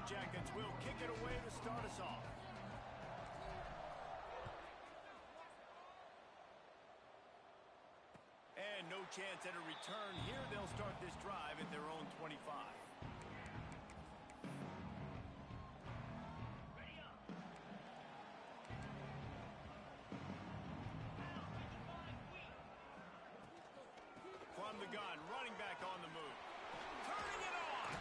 Jackets will kick it away to start us off. And no chance at a return here. They'll start this drive at their own 25. From the gun, running back on the move. Turning it on!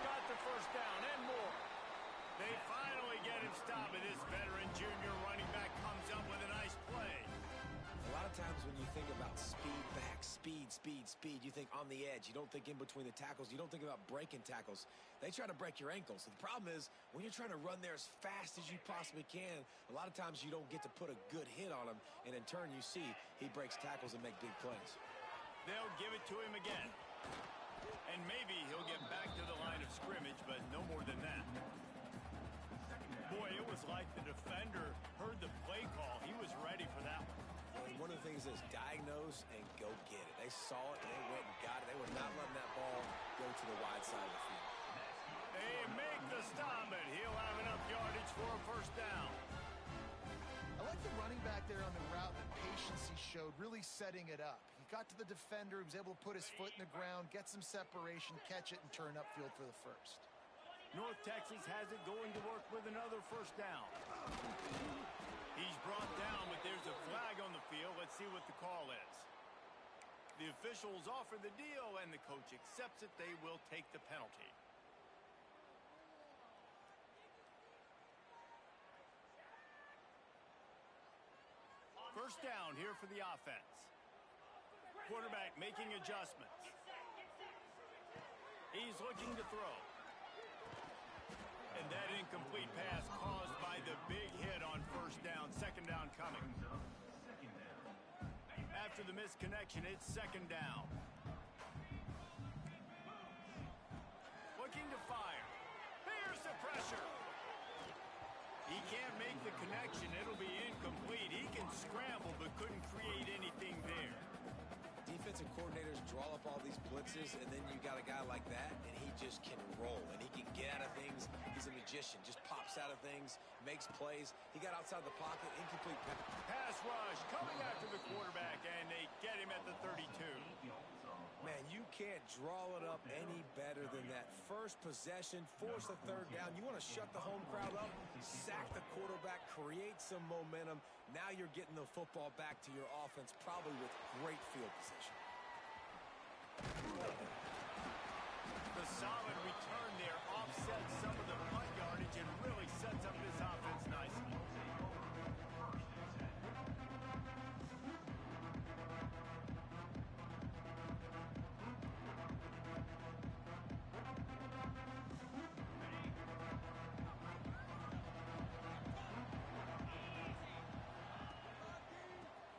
Got the first down and more. They finally get him stopped, and this veteran junior running back comes up with a nice play. A lot of times when you think about speed back, speed, you think on the edge. You don't think in between the tackles. You don't think about breaking tackles. They try to break your ankles. So the problem is when you're trying to run there as fast as you possibly can, a lot of times you don't get to put a good hit on him, and in turn you see he breaks tackles and make big plays. They'll give it to him again. And maybe he'll get back to the line of scrimmage, but no more than that. Boy, it was like the defender heard the play call. He was ready for that one. And one of the things is diagnose and go get it. They saw it, and they went and got it. They were not letting that ball go to the wide side of the field. They make the stop, but he'll have enough yardage for a first down. I like the running back there on the route, the patience he showed, really setting it up. He got to the defender, he was able to put his foot in the ground, get some separation, catch it, and turn upfield for the first. North Texas has it going to work with another first down. He's brought down, but there's a flag on the field. Let's see what the call is. The officials offer the deal, and the coach accepts it. They will take the penalty. First down here for the offense. Quarterback making adjustments. He's looking to throw. And that incomplete pass caused by the big hit on first down. Second down coming. After the misconnection, it's second down. Looking to fire. Here's the pressure. He can't make the connection. It'll be incomplete. He can scramble, but couldn't create anything there. Defensive coordinators draw up all these blitzes, and then you got a guy like that, and he just can roll, and he can get out of things. He's a magician, just pops out of things, makes plays. He got outside the pocket, incomplete pass. Pass rush coming after the quarterback, and they get him at the 32. Man, you can't draw it up any better than that. First possession, force the third down. You want to shut the home crowd up, sack the quarterback, create some momentum. Now you're getting the football back to your offense, probably with great field position. The solid return there offsets some of the punt yardage and really sets up this offense nicely.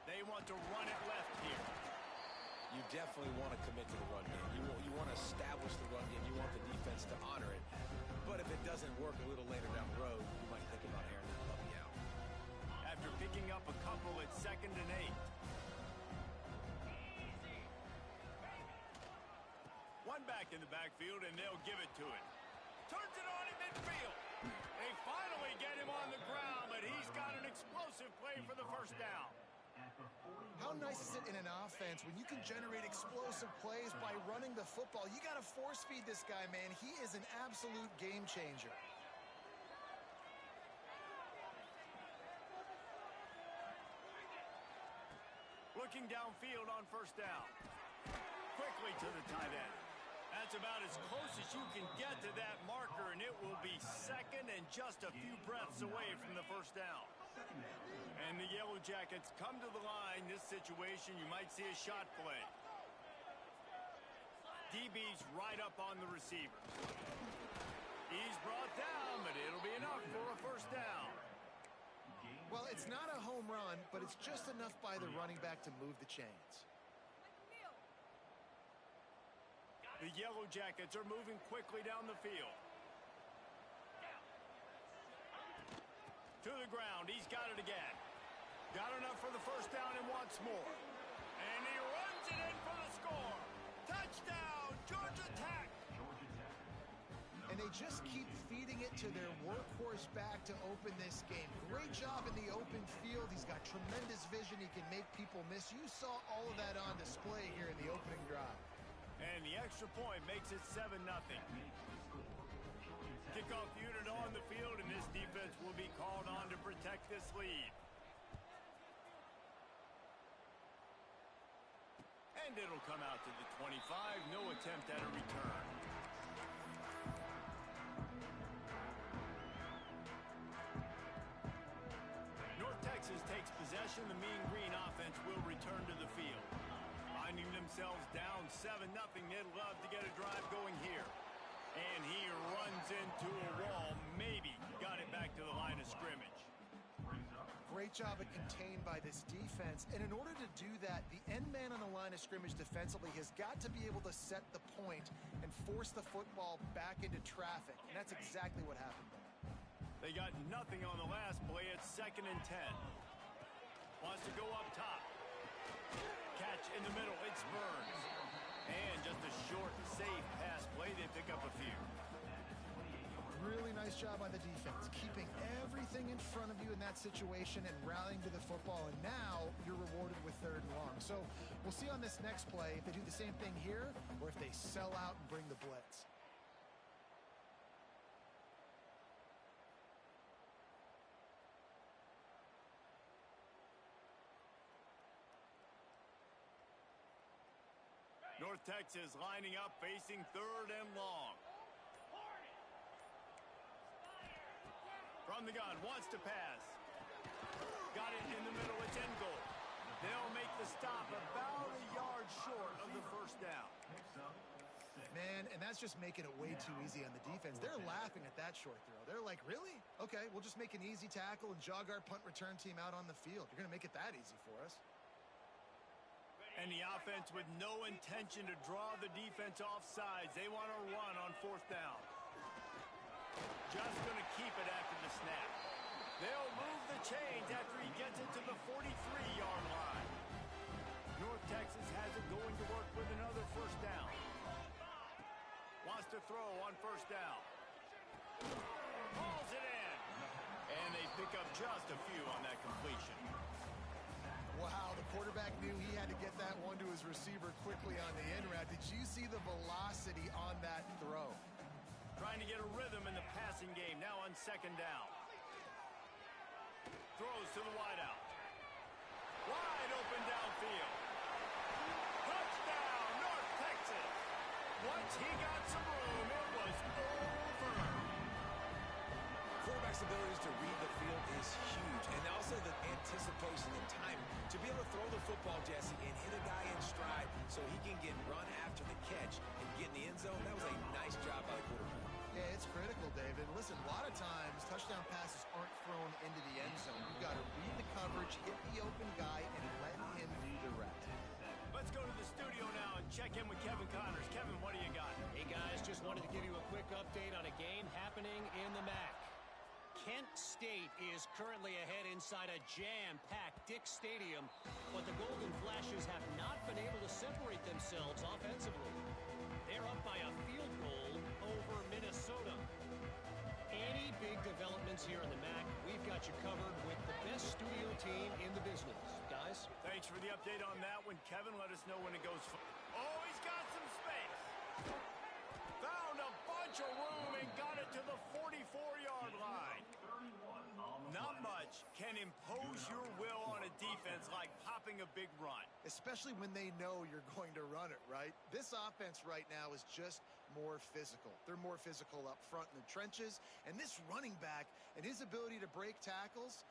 They want to run it left here. You definitely want to commit to the run game. You want to establish the run game. You want the defense to honor it. But if it doesn't work a little later down the road, you might think about airing that puppy out. After picking up a couple, it's 2nd and 8. One back in the backfield, and they'll give it to him. Turns it on in midfield. They finally get him on the ground, but he's got an explosive play for the first down. How nice is it in an offense when you can generate explosive plays by running the football? You got to force feed this guy, man. He is an absolute game changer. Looking downfield on first down. Quickly to the tight end. That's about as close as you can get to that marker, and it will be second and just a few breaths away from the first down. And the Yellow Jackets come to the line. This situation, you might see a shot play. DB's right up on the receivers. He's brought down, but it'll be enough for a first down. Well, it's not a home run, but it's just enough by the running back to move the chains. The Yellow Jackets are moving quickly down the field. To the ground. He's got it again. Got enough for the first down and wants more. And he runs it in for the score. Touchdown, Georgia Tech. And they they just keep feeding it to their workhorse back to open this game. Great job in the open field. He's got tremendous vision. He can make people miss. You saw all of that on display here in the opening drive. And the extra point makes it 7-0. Kickoff unit on the field, and this defense will be called on to protect this lead. And it'll come out to the 25. No attempt at a return. North Texas takes possession. The Mean Green offense will return to the field. Finding themselves down 7-0, they'd love to get a drive going here. And he runs into a wall. Maybe got it back to the line of scrimmage. Great job at contained by this defense. And in order to do that, the end man on the line of scrimmage defensively has got to be able to set the point and force the football back into traffic. And that's exactly what happened there. They got nothing on the last play. It's 2nd and 10. Wants to go up top. Catch in the middle. It's Burns. And just a short, safe pass play. They pick up a few. Really nice job by the defense, keeping everything in front of you in that situation and rallying to the football. And now you're rewarded with 3rd and long. So we'll see on this next play if they do the same thing here or if they sell out and bring the blitz. North Texas lining up, facing 3rd and long. From the gun, wants to pass. Got it in the middle, it's end goal. They'll make the stop about a yard short of the 1st down. Man, and that's just making it way too easy on the defense. They're laughing at that short throw. They're like, really? Okay, we'll just make an easy tackle and jog our punt return team out on the field. You're going to make it that easy for us. And the offense with no intention to draw the defense off sides. They want to run on 4th down. Just going to keep it after the snap. They'll move the chains after he gets it to the 43-yard line. North Texas has it going to work with another 1st down. Wants to throw on 1st down. Hauls it in. And they pick up just a few on that completion. Wow, the quarterback knew he had to get that one to his receiver quickly on the in route. Did you see the velocity on that throw? Trying to get a rhythm in the passing game, now on 2nd down. Throws to the wideout. Wide open downfield. Touchdown, North Texas. Once he got some room, it was over. Quarterback's abilities to read the field is huge. And also the anticipation and timing. To be able to throw the football, Jesse, and hit a guy in stride so he can get run after the catch and get in the end zone, that was a nice job by the quarterback. Yeah, it's critical, David. Listen, a lot of times touchdown passes aren't thrown into the end zone. You've got to read the coverage, hit the open guy, and let him do the rest. Let's go to the studio now and check in with Kevin Connors. Kevin, what do you got? Hey, guys, just wanted to give you a quick update on a game happening in the MAC. Kent State is currently ahead inside a jam-packed Dick's Stadium, but the Golden Flashes have not been able to separate themselves offensively. They're up by a field goal over Minnesota. Any big developments here in the MAC, we've got you covered with the best studio team in the business. Guys? Thanks for the update on that one, Kevin. Let us know when it goes. Oh, he's got some space. Found a bunch of room and got it to the 44-yard line. Not much can impose your will on a defense like popping a big run. Especially when they know you're going to run it, right? This offense right now is just more physical. They're more physical up front in the trenches. And this running back and his ability to break tackles,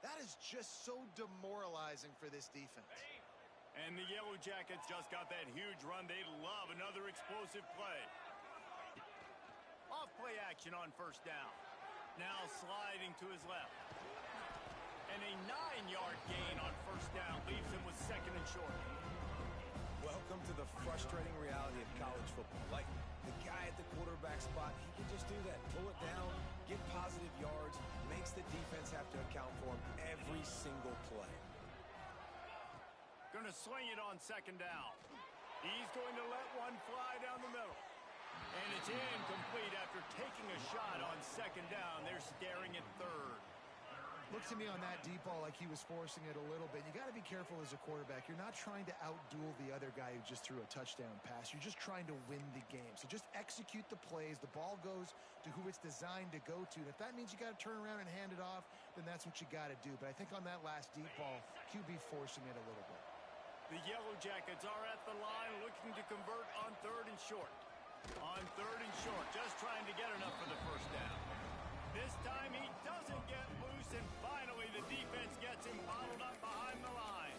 that is just so demoralizing for this defense. And the Yellow Jackets just got that huge run. They love another explosive play. Off play action on 1st down. Now sliding to his left. And a 9-yard gain on 1st down leaves him with 2nd and short. Welcome to the frustrating reality of college football. Like, the guy at the quarterback spot, he can just do that. Pull it down, get positive yards, makes the defense have to account for him every single play. Going to swing it on 2nd down. He's going to let one fly down the middle. And It's incomplete after taking a shot on second down. They're staring at third. Looked to me on that deep ball like he was forcing it a little bit. You got to be careful as a quarterback. You're not trying to outduel the other guy who just threw a touchdown pass. You're just trying to win the game. So just execute the plays. The ball goes to who it's designed to go to. And if that means you got to turn around and hand it off, then that's what you got to do. But I think on that last deep ball, QB forcing it a little bit. The Yellow Jackets are at the line looking to convert on third and short. On third and short, just trying to get enough for the first down. This time he doesn't get loose, and finally the defense gets him bottled up behind the line.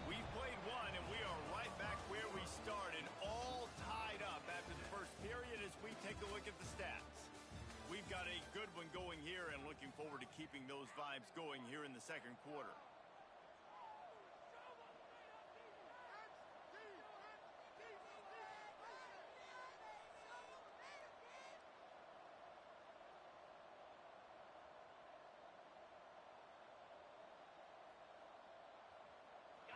We've played one, and we are right back where we started, all tied up after the first period as we take a look at the stats. We've got a good one going here and looking forward to keeping those vibes going here in the second quarter.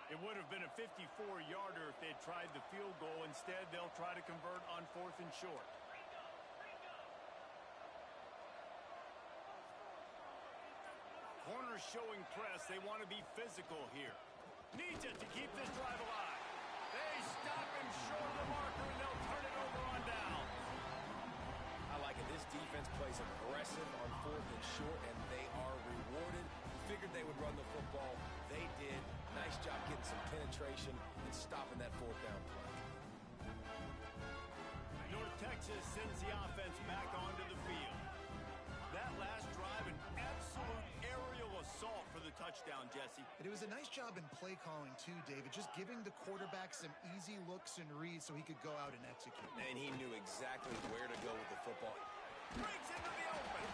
It would have been a 54-yarder if they'd tried the field goal. Instead, they'll try to convert on fourth and short. Corners showing press. They want to be physical here. Needs it to keep this drive alive. They stop him short of the marker, and they'll turn it over on down. I like it. This defense plays aggressive on fourth and short, and they are rewarded. Figured they would run the football. They did. Nice job getting some penetration and stopping that fourth down play. North Texas sends the offense back onto the field. That last drive, an absolute aerial assault for the touchdown, Jesse. And it was a nice job in play calling too, David, just giving the quarterback some easy looks and reads so he could go out and execute. And he knew exactly where to go with the football. Breaks into the open.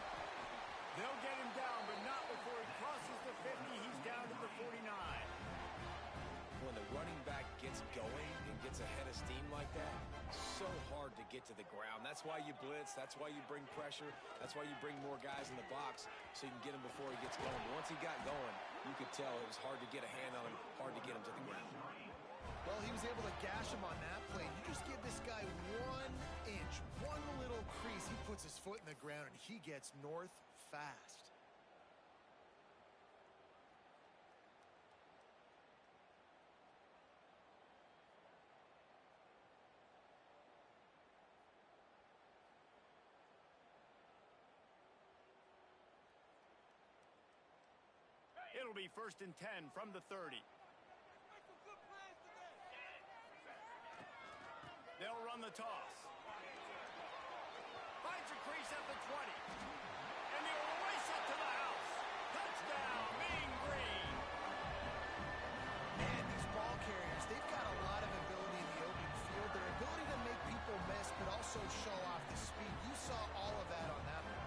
They'll get him down, but not before he crosses the 50. He's down to the 49. When the running back gets going and gets ahead of steam like that, so hard to get to the ground. That's why you blitz. That's why you bring pressure. That's why you bring more guys in the box so you can get him before he gets going. But once he got going, you could tell it was hard to get a hand on him, hard to get him to the ground. Well, he was able to gash him on that play. You just give this guy 1 inch, one little crease. He puts his foot in the ground, and he gets north fast. It'll be 1st and 10 from the 30. They'll run the toss. Finds a crease at the 20. And they'll race it to the house. Touchdown, Mean Green. Man, these ball carriers, they've got a lot of ability in the open field. Their ability to make people miss, but also show off the speed. You saw all of that on that one.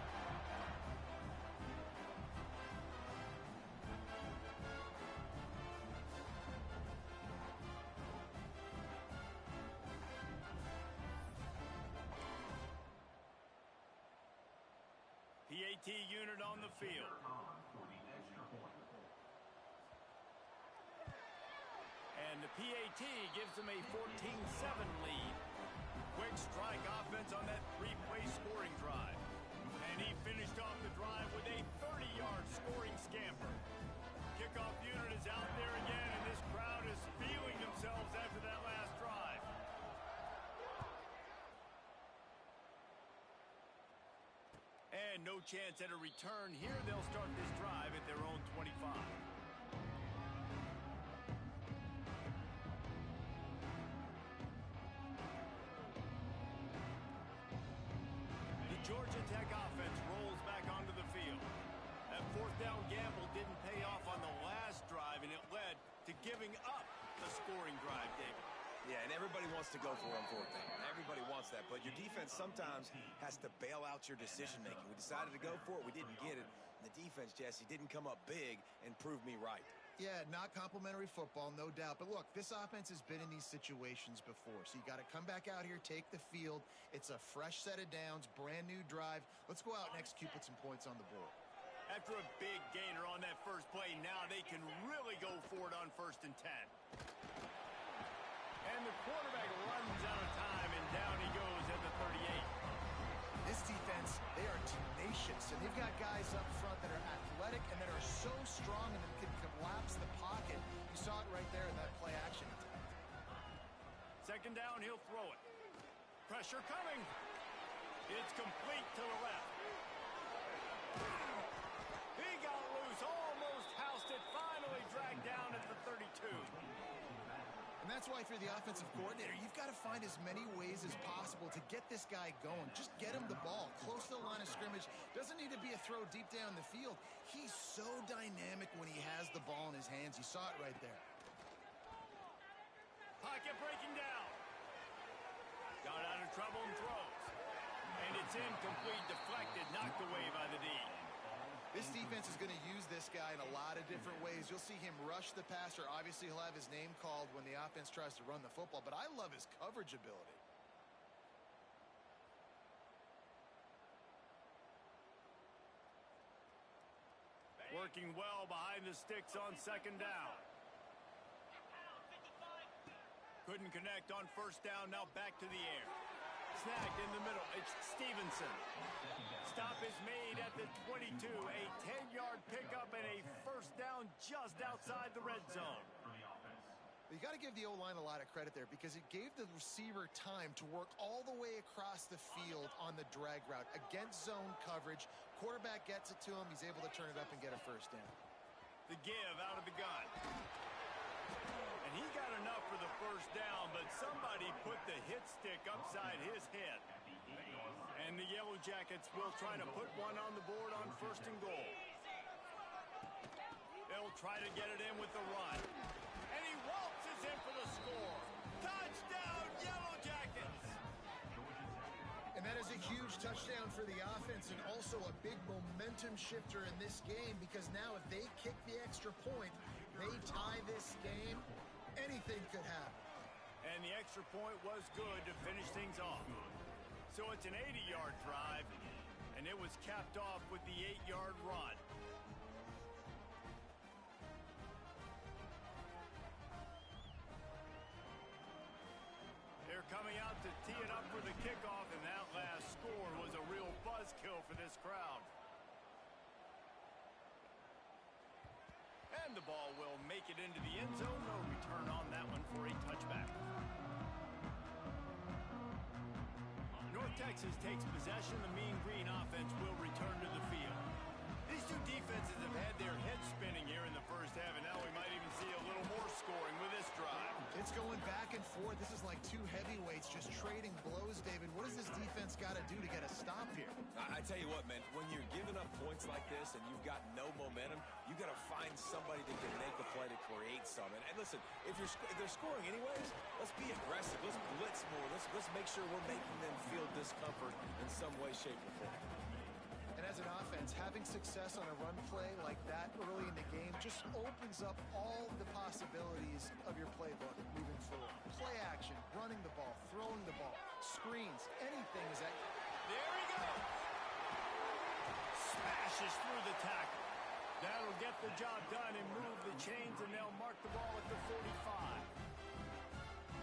PAT unit on the field. And the PAT gives them a 14-7 lead. Quick strike offense on that three-play scoring drive. And he finished off the drive with a 30-yard scoring scamper. Kickoff unit is out there again, and this crowd is feeling themselves after that last drive. And no chance at a return here. They'll start this drive at their own 25. The Georgia Tech offense rolls back onto the field. That fourth down gamble didn't pay off on the last drive, and it led to giving up the scoring drive, David. Yeah, and everybody wants to go for it on fourth down. Everybody wants that, but your defense sometimes has to bail out your decision-making. We decided to go for it. We didn't get it. And the defense, Jesse, didn't come up big and prove me right. Yeah, not complimentary football, no doubt. But look, this offense has been in these situations before. So you got to come back out here, take the field. It's a fresh set of downs, brand new drive. Let's go out and execute, put some points on the board. After a big gainer on that first play, now they can really go for it on 1st and 10. And the quarterback runs out of time, and down he goes at the 38. This defense, they are tenacious, and they've got guys up front that are athletic and that are so strong and that can collapse the pocket. You saw it right there in that play action. 2nd down, he'll throw it. Pressure coming. It's complete to the left. He got loose, almost housed it, finally dragged down at the 32. And that's why, if you're the offensive coordinator, you've got to find as many ways as possible to get this guy going. Just get him the ball close to the line of scrimmage. Doesn't need to be a throw deep down the field. He's so dynamic when he has the ball in his hands. You saw it right there. Pocket breaking down. Got out of trouble and throws. And it's incomplete, deflected, knocked away by the D. This defense is going to use this guy in a lot of different ways. You'll see him rush the passer. Obviously, he'll have his name called when the offense tries to run the football, but I love his coverage ability. Working well behind the sticks on 2nd down. Couldn't connect on 1st down, now back to the air. Snagged in the middle, it's Stevenson. Stop is made at the 22, a 10-yard pickup and a 1st down just outside the red zone. You got to give the O-line a lot of credit there because it gave the receiver time to work all the way across the field on the drag route against zone coverage. Quarterback gets it to him. He's able to turn it up and get a 1st down. The give out of the gun. And he got enough for the 1st down, but somebody put the hit stick upside his head. And the Yellow Jackets will try to put one on the board on 1st and goal. They'll try to get it in with the run. And he waltzes in for the score. Touchdown, Yellow Jackets! And that is a huge touchdown for the offense and also a big momentum shifter in this game because now if they kick the extra point, they tie this game, anything could happen. And the extra point was good to finish things off. So it's an 80-yard drive, and it was capped off with the 8-yard run. They're coming out to tee it up for the kickoff, and that last score was a real buzzkill for this crowd. And the ball will make it into the end zone. No return on that one for a touchback. North Texas takes possession. The Mean Green offense will return to the field. These two defenses have had their heads spinning here in the 1st half, and now we might even see a little more scoring with this drive. It's going back and forth. This is like two heavyweights just trading blows, David. What does this defense got to do to get a stop here? I tell you what, man, when you're giving up points like this and you've got no momentum, you got to find somebody that can make a play to create some. And listen, if they're scoring anyways, let's be aggressive. Let's blitz more. Let's make sure we're making them feel discomfort in some way, shape, or form. And as an offense, having success on a run play like that early in the game just opens up all the possibilities of your playbook moving forward. Play action, running the ball, throwing the ball, screens, anything is that. There he goes. Smashes through the tackle. That'll get the job done and move the chains, and they'll mark the ball at the 45.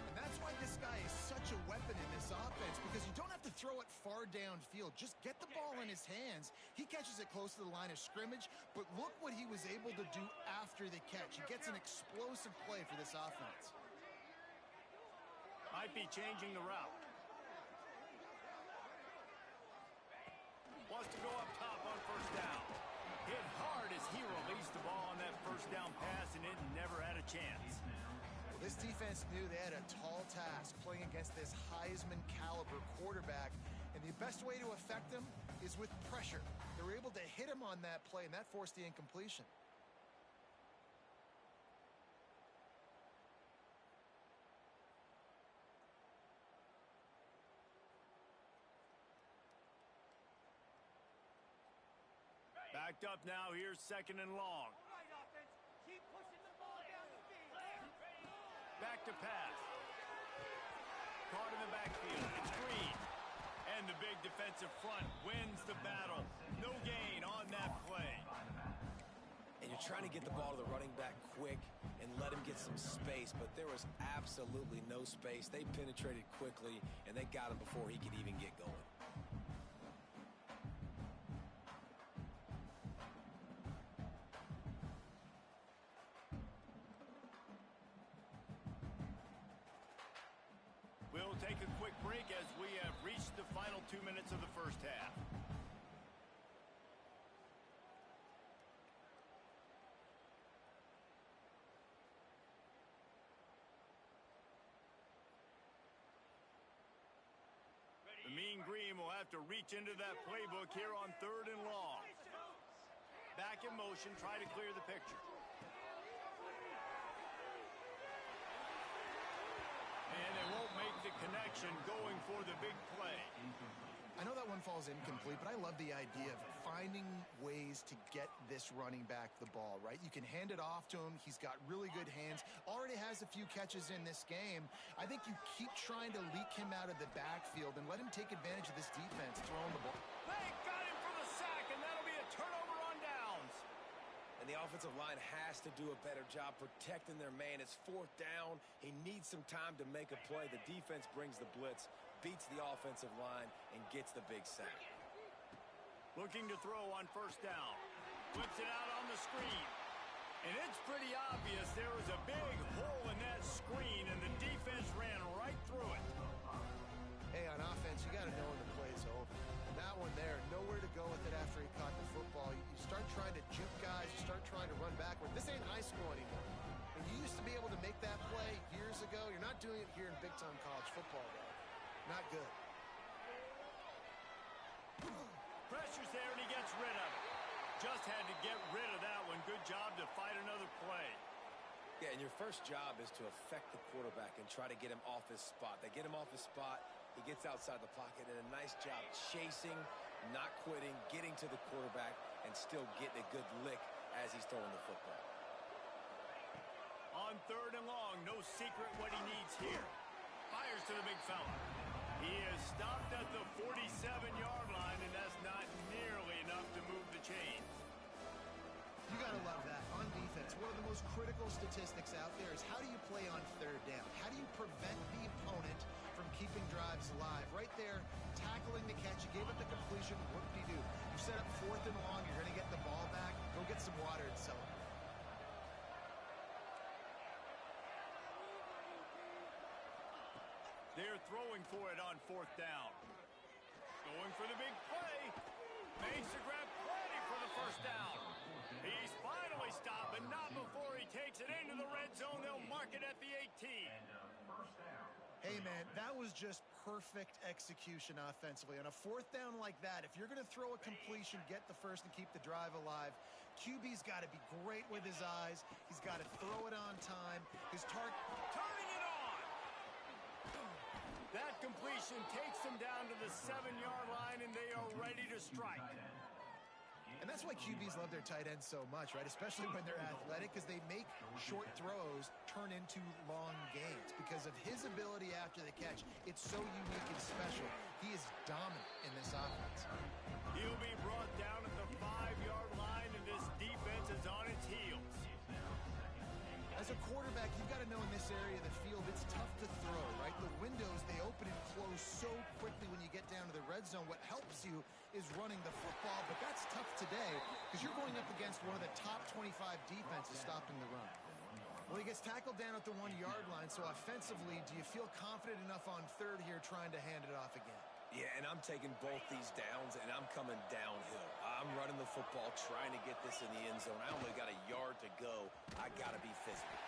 And that's why this guy is such a weapon in this offense, because you don't have to throw it far downfield. Just get the ball in his hands. He catches it close to the line of scrimmage, but look what he was able to do after the catch. He gets an explosive play for this offense. Might be changing the route. Wants to go up top on 1st down. Hit hard as he released the ball on that 1st down pass, and it never had a chance. Well, this defense knew they had a tall task playing against this Heisman caliber quarterback, and the best way to affect him is with pressure. They were able to hit him on that play, and that forced the incompletion. Backed up now, here's 2nd and long. Back to pass. Caught in the backfield. It's Green. And the big defensive front wins the battle. No gain on that play. And you're trying to get the ball to the running back quick and let him get some space, but there was absolutely no space. They penetrated quickly, and they got him before he could even get going. We'll take a quick break as we have reached the final 2 minutes of the first half. The Mean Green will have to reach into that playbook here on 3rd and long. Back in motion, try to clear the picture. And they won't make the connection going for the big play. I know that one falls incomplete, but I love the idea of finding ways to get this running back the ball, right? You can hand it off to him. He's got really good hands. Already has a few catches in this game. I think you keep trying to leak him out of the backfield and let him take advantage of this defense throwing the ball. They got him for the sack, and that'll be a turnover on downs. And the offensive line has to do a better job protecting their man. It's 4th down. He needs some time to make a play. The defense brings the blitz, beats the offensive line, and gets the big sack. Looking to throw on 1st down. Flips it out on the screen. And it's pretty obvious there was a big hole in that screen, and the defense ran right through it. Hey, on offense, you got to know when the play's over. That one there, nowhere to go with it after he caught the football. You start trying to juke guys. You start trying to run backward. This ain't high school anymore. And you used to be able to make that play years ago. You're not doing it here in big-time college football, though. Not good. Pressure's there, and he gets rid of it. Just had to get rid of that one. Good job to fight another play. Yeah, and your first job is to affect the quarterback and try to get him off his spot. They get him off his spot. He gets outside the pocket, and a nice job chasing, not quitting, getting to the quarterback, and still getting a good lick as he's throwing the football. On 3rd and long, no secret what he needs here. Fires to the big fella. He is stopped at the 47-yard line, and that's not nearly enough to move the chains. You got to love that. On defense, one of the most critical statistics out there is how do you play on 3rd down? How do you prevent the opponent from keeping drives alive? Right there, tackling the catch. You gave it the completion. What did he do? You set up 4th and long. You're going to get the ball back. Go get some water and celebrate. They're throwing for it on 4th down. Going for the big play. Makes the grab plenty for the 1st down. He's finally stopped, but not before he takes it into the red zone. They'll mark it at the 18. Hey, man, that was just perfect execution offensively. On a 4th down like that, if you're going to throw a completion, get the first and keep the drive alive, QB's got to be great with his eyes. He's got to throw it on time. His target... Turning it on! That completion takes them down to the 7-yard line, and they are ready to strike. And that's why QBs love their tight ends so much, right? Especially when they're athletic, because they make short throws turn into long gains. Because of his ability after the catch, it's so unique and special. He is dominant in this offense. He'll be brought down at the 5-yard line, and this defense is on its heels. As a quarterback, you've got to know in this area of the field, it's tough to throw, right? The windows, they open and close so quickly when you get down to the red zone. What helps you is running the football, but that's tough today because you're going up against one of the top 25 defenses stopping the run. Well, he gets tackled down at the 1-yard line, so offensively, do you feel confident enough on 3rd here trying to hand it off again? Yeah, and I'm taking both these downs, and I'm coming downhill. I'm running the football, trying to get this in the end zone. I only got a yard to go. I got to be physical.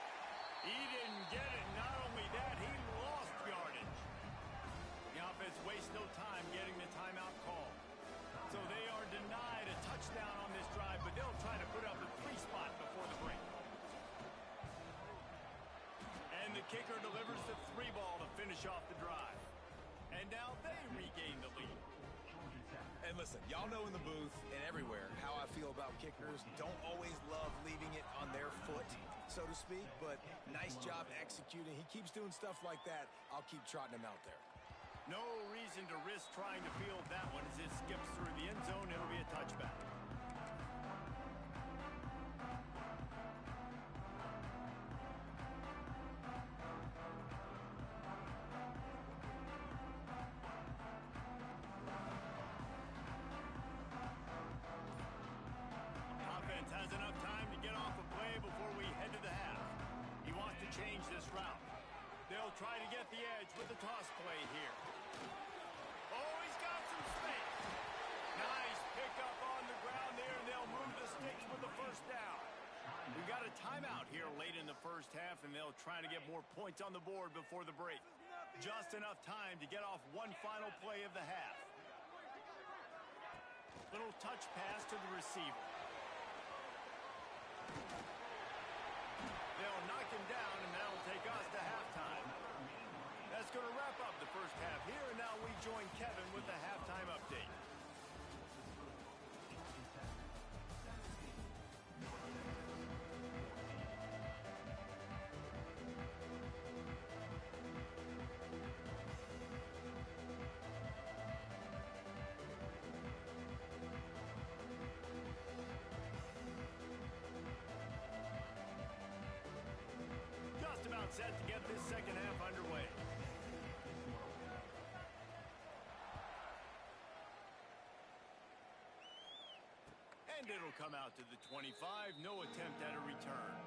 He didn't get it. Not only that, he lost yardage. The offense wastes no time getting the timeout call. So they are denied a touchdown on this drive, but they'll try to put up a 3 spot before the break. And the kicker delivers the 3 ball to finish off the drive. And now they regain the lead. And listen, y'all know in the booth and everywhere how I feel about kickers. Don't always love leaving it on their foot, so to speak, but nice job executing. He keeps doing stuff like that. I'll keep trotting him out there. No reason to risk trying to field that one as it skips through the end zone. It'll be a touchback. Offense has enough time to get off a play before we head to the half. He wants to change this route. They'll try to get the edge with the toss play here. Oh, he's got some space. Nice pickup on the ground there, and they'll move the sticks with the first down. We've got a timeout here late in the first half, and they'll try to get more points on the board before the break. Just enough time to get off one final play of the half. Little touch pass to the receiver. They'll knock him down, and that'll take us to halftime. That's going to wrap up the first half here, and now we join Kevin with the halftime update. Just about set to get this second half underway. And it'll come out to the 25. No attempt at a return.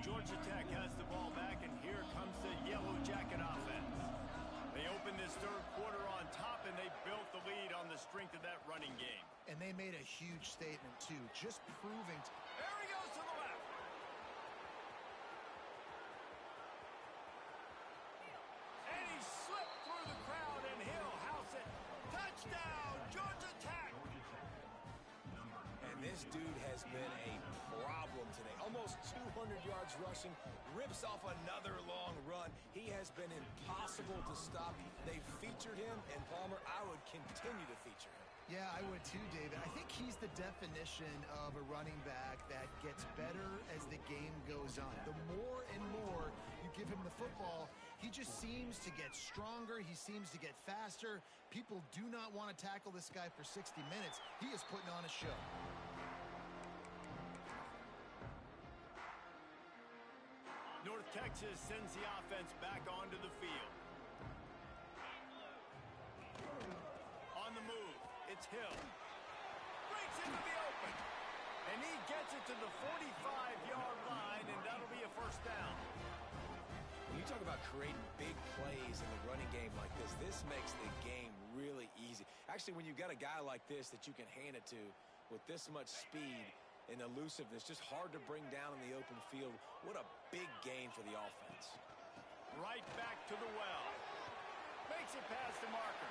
Georgia Tech has the ball back, and here comes the Yellow Jacket offense. They opened this third quarter on top, and they built the lead on the strength of that running game. And they made a huge statement, too, just proving. There he goes to the left. And he slipped through the crowd, and he'll house it. Touchdown, Georgia Tech. And this dude has been a problem today. Almost 200 yards rushing, rips off another long run. He has been impossible to stop. They featured him, and Palmer, I would continue to feature him. Yeah, I would too, David. I think he's the definition of a running back that gets better as the game goes on. The more and more you give him the football, he just seems to get stronger. He seems to get faster. People do not want to tackle this guy for 60 minutes. He is putting on a show. North Texas sends the offense back onto the field. On the move, it's Hill. Breaks into the open. And he gets it to the 45-yard line, and that'll be a first down. When you talk about creating big plays in the running game like this makes the game really easy. Actually, when you've got a guy like this that you can hand it to with this much speed and elusiveness, just hard to bring down in the open field. What a big gain for the offense. Right back to the well. Makes it past the marker.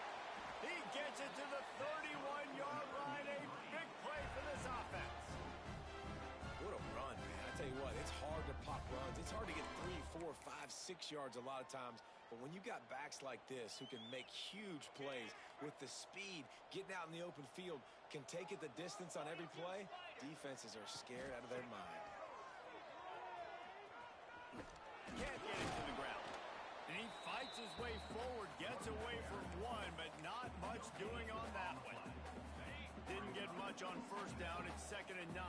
He gets it to the 31-yard line. A big play for this offense. What a run, man. I tell you what, it's hard to pop runs. It's hard to get 3, 4, 5, 6 yards a lot of times. But when you got backs like this who can make huge plays with the speed, getting out in the open field, can take it the distance on every play, defenses are scared out of their mind. Can't get it to the ground. And he fights his way forward, gets away from one, but not much doing on that one. Didn't get much on first down. It's 2nd and 9.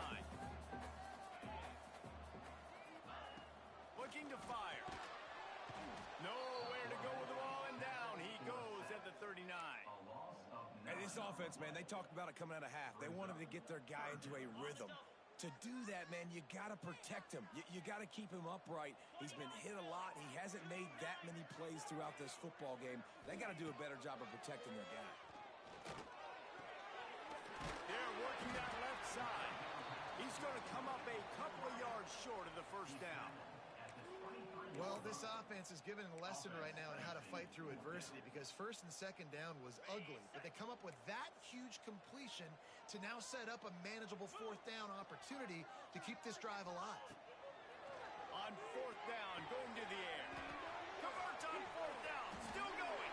Looking to fire. Nowhere to go with the ball, and down he goes at the 39. Hey, this offense, man, they talked about it coming out of half. They wanted to get their guy into a rhythm. To do that, man, you got to protect him. You got to keep him upright. He's been hit a lot. He hasn't made that many plays throughout this football game. They got to do a better job of protecting their guy. They're working that left side. He's going to come up a couple of yards short of the first down. Well, this offense is giving a lesson right now on how to fight through adversity, because first and second down was ugly, but they come up with that huge completion to now set up a manageable fourth down opportunity to keep this drive alive. On fourth down, going to the air. Converts on fourth down, still going.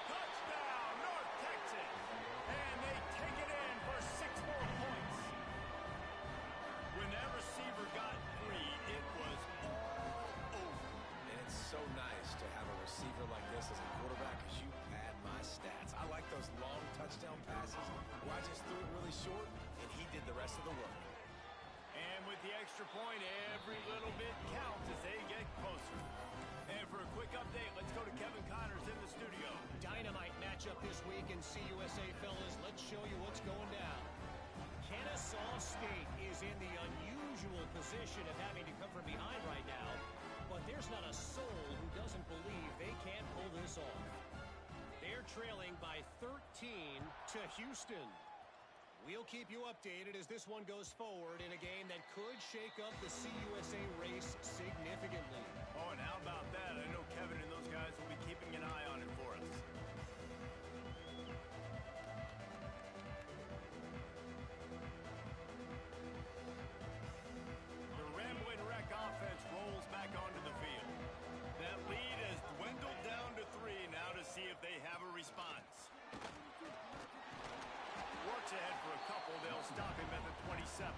Touchdown, North Texas. And they take it in for 6 more points. extra point. Every little bit counts as they get closer. And for a quick update, let's go to Kevin Connors in the studio. Dynamite matchup this week in CUSA, fellas. Let's show you what's going down. Kennesaw State is in the unusual position of having to come from behind right now, but there's not a soul who doesn't believe they can't pull this off. They're trailing by 13 to Houston. We'll keep you updated as this one goes forward in a game that could shake up the CUSA race significantly. Oh, and how about that? I know Kevin and those guys will be keeping an eye on it for us. The Ramblin' Wreck offense rolls back onto the field. That lead has dwindled down to 3 now to see if they have a response. Works ahead for a couple. They'll stop him at the 27.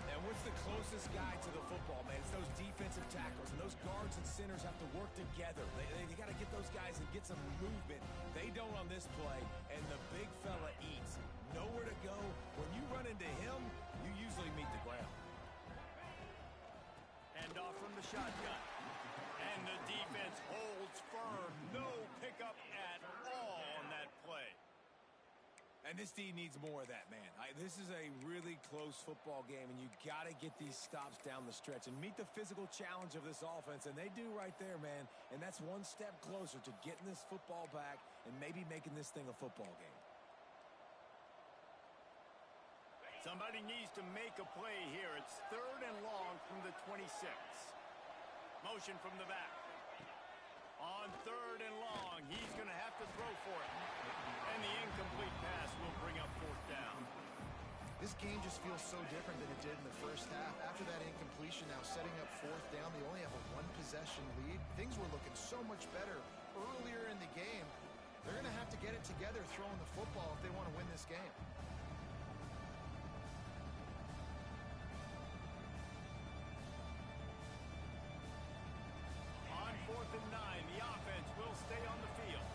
And what's the closest guy to the football, man? It's those defensive tackles, and those guards and centers have to work together. They got to get those guys and get some movement. They don't on this play, and the big fella eats. Nowhere to go. When you run into him, you usually meet the ground. Hand off from the shotgun. And the defense holds firm. No pickup at all on that play. And this D needs more of that, man. This is a really close football game, and you got to get these stops down the stretch and meet the physical challenge of this offense, and they do right there, man. And that's one step closer to getting this football back and maybe making this thing a football game. Somebody needs to make a play here. It's 3rd and long from the 26. Motion from the back. On 3rd and long, he's going to have to throw for it. And the incomplete pass will bring up 4th down. This game just feels so different than it did in the first half. After that incompletion, now setting up 4th down, they only have a 1-possession lead. Things were looking so much better earlier in the game. They're going to have to get it together throwing the football if they want to win this game. On 4th and 9, the offense will stay on the field.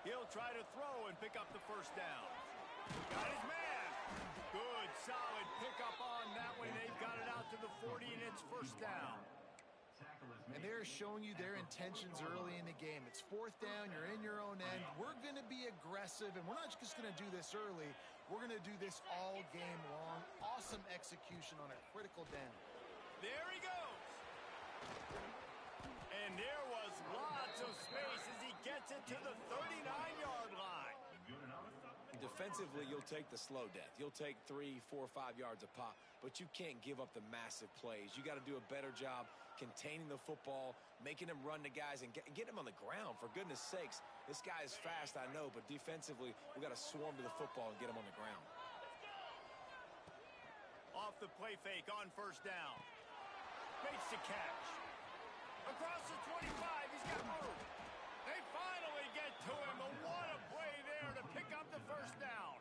He'll try to throw and pick up the 1st down. Got his man. Good, solid pickup on that one. They've got it out to the 40, and it's 1st down. And they're showing you their intentions early in the game. It's 4th down. You're in your own end. We're going to be aggressive, and we're not just going to do this early. We're going to do this all game long. Awesome execution on a critical down. There he goes. And there was lots of space as he gets it to the 39-yard line. Defensively, you'll take the slow death. You'll take 3, 4, 5 yards a pop, but you can't give up the massive plays. You got to do a better job containing the football, making him run to guys, and get him on the ground. For goodness sakes, this guy is fast, I know, but defensively, we got to swarm to the football and get him on the ground. Off the play fake on 1st down. Makes the catch. Across the 25, he's got room. They finally get to him, but what a play there to pick up the 1st down.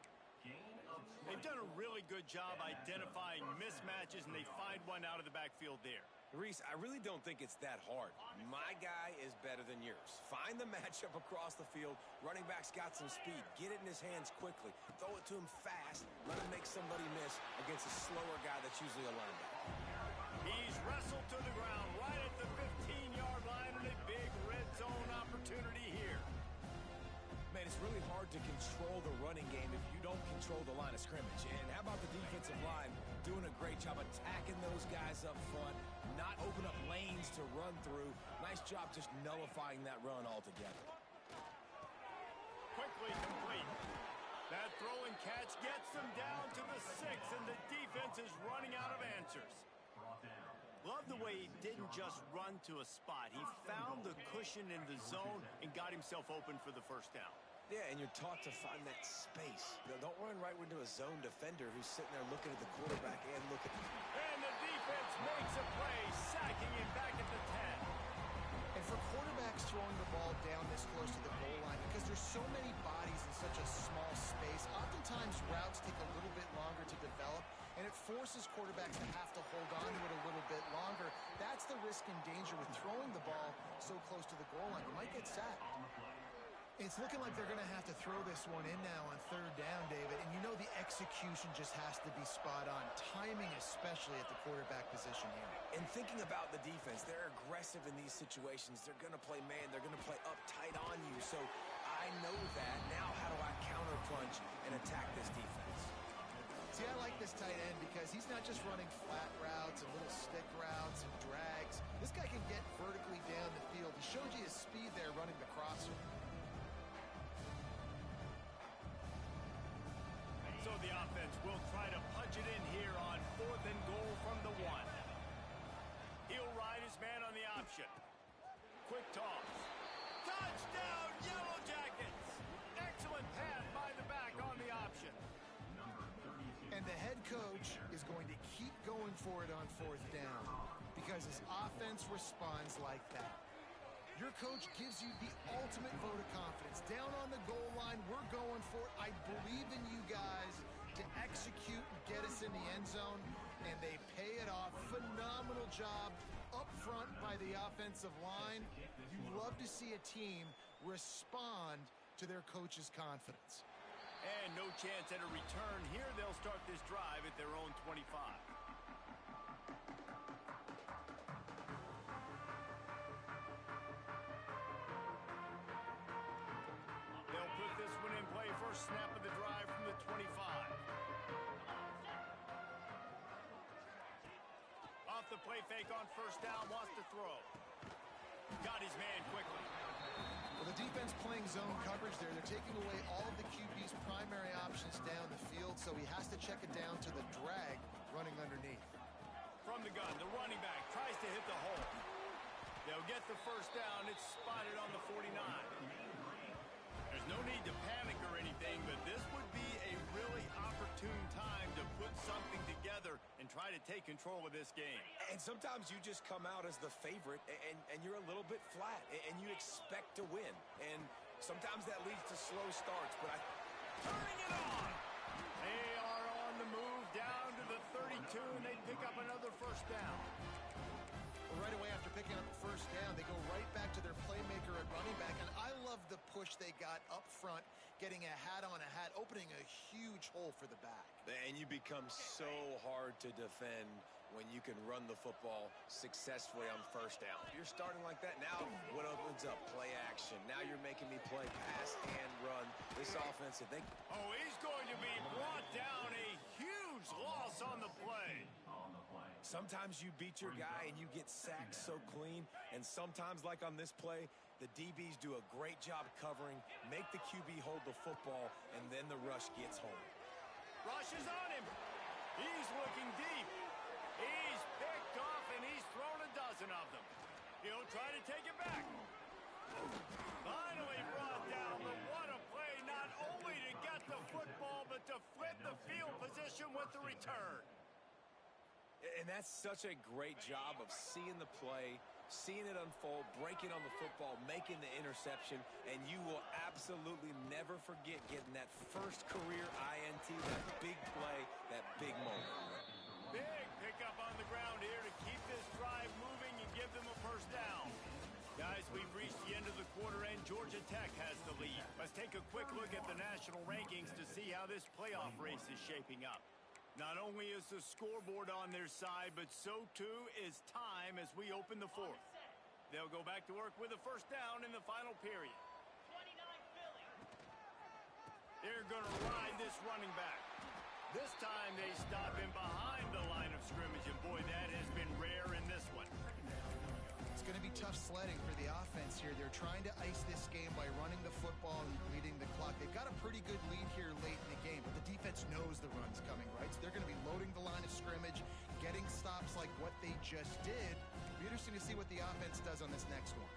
They've done a really good job identifying mismatches, and they find one out of the backfield there. Reese, I really don't think it's that hard. My guy is better than yours. Find the matchup across the field. Running back's got some speed. Get it in his hands quickly. Throw it to him fast. Let him make somebody miss against a slower guy that's usually a linebacker. He's wrestled to the ground right at the 15-yard line, and a big red zone opportunity here. Man, it's really hard to control the running game if you don't control the line of scrimmage. And how about the defensive line doing a great job attacking those guys up front, not open up lanes to run through. Nice job just nullifying that run altogether. Quickly complete. That throw and catch gets them down to the 6, and the defense is running out of answers. Love the way he didn't just run to a spot. He found the cushion in the zone and got himself open for the 1st down. Yeah, and you're taught to find that space. Don't run right into a zone defender who's sitting there looking at the quarterback and looking. And the defense makes a play, sacking him back at the 10. And for quarterbacks throwing the ball down this close to the goal line, because there's so many bodies in such a small space, oftentimes routes take a little bit longer to develop, and it forces quarterbacks to have to hold on to it a little bit longer. That's the risk and danger with throwing the ball so close to the goal line. You might get sacked. It's looking like they're going to have to throw this one in now on third down, David. And you know the execution just has to be spot on. Timing especially at the quarterback position here. And thinking about the defense, they're aggressive in these situations. They're going to play man. They're going to play up tight on you. So I know that. Now how do I counterpunch and attack this defense? See, I like this tight end because he's not just running flat routes and little stick routes and drags. This guy can get vertically down the field. He showed you his speed there running the crosser. So the offense will try to punch it in here on 4th and goal from the 1. He'll ride his man on the option. Quick toss. Touchdown, Yellow Jackets! Excellent pass by the back on the option. And the head coach is going to keep going for it on 4th down because his offense responds like that. Your coach gives you the ultimate vote of confidence. Down on the goal line, we're going for it. I believe in you guys to execute and get us in the end zone, and they pay it off. Phenomenal job up front by the offensive line. You love to see a team respond to their coach's confidence. And no chance at a return here. They'll start this drive at their own 25. Snap of the drive from the 25. Off the play fake on 1st down, wants to throw. Got his man quickly. Well, the defense playing zone coverage there. They're taking away all of the QB's primary options down the field, so he has to check it down to the drag running underneath. From the gun, the running back tries to hit the hole. They'll get the 1st down. It's spotted on the 49. There's no need to panic or anything, but this would be a really opportune time to put something together and try to take control of this game. And sometimes you just come out as the favorite, and you're a little bit flat, and you expect to win. And sometimes that leads to slow starts, but turning it on! They are on the move down to the 32, and they pick up another 1st down. Right away after picking up the 1st down, they go right back to their playmaker at running back. And I love the push they got up front, getting a hat on a hat, opening a huge hole for the back. And you become so hard to defend when you can run the football successfully on 1st down. If you're starting like that, now what opens up? Play action. Now you're making me play pass and run. This offense, if they... Oh, he's going to be brought down. A huge loss on the play. Sometimes you beat your guy and you get sacked so clean, and sometimes, like on this play, the DBs do a great job covering, make the QB hold the football, and then the rush gets home. Rush is on him. He's looking deep. He's picked off, and he's thrown a dozen of them. He'll try to take it back. Finally brought down, but what a play, not only to get the football, but to flip the field position with the return. And that's such a great job of seeing the play, seeing it unfold, breaking on the football, making the interception, and you will absolutely never forget getting that first career INT, that big play, that big moment. Big pickup on the ground here to keep this drive moving and give them a 1st down. Guys, we've reached the end of the quarter, and Georgia Tech has the lead. Let's take a quick look at the national rankings to see how this playoff race is shaping up. Not only is the scoreboard on their side, but so too is time as we open the 4th. They'll go back to work with a 1st down in the final period. They're going to ride this running back. This time they stop him behind the line of scrimmage, and boy, that has been rare in this one. It's going to be tough sledding for the offense here. They're trying to ice this game by running the football and leading the clock. They've got a pretty good lead here late in the game, but the defense knows the run's coming, right? So they're going to be loading the line of scrimmage, getting stops like what they just did. It'll be interesting to see what the offense does on this next one.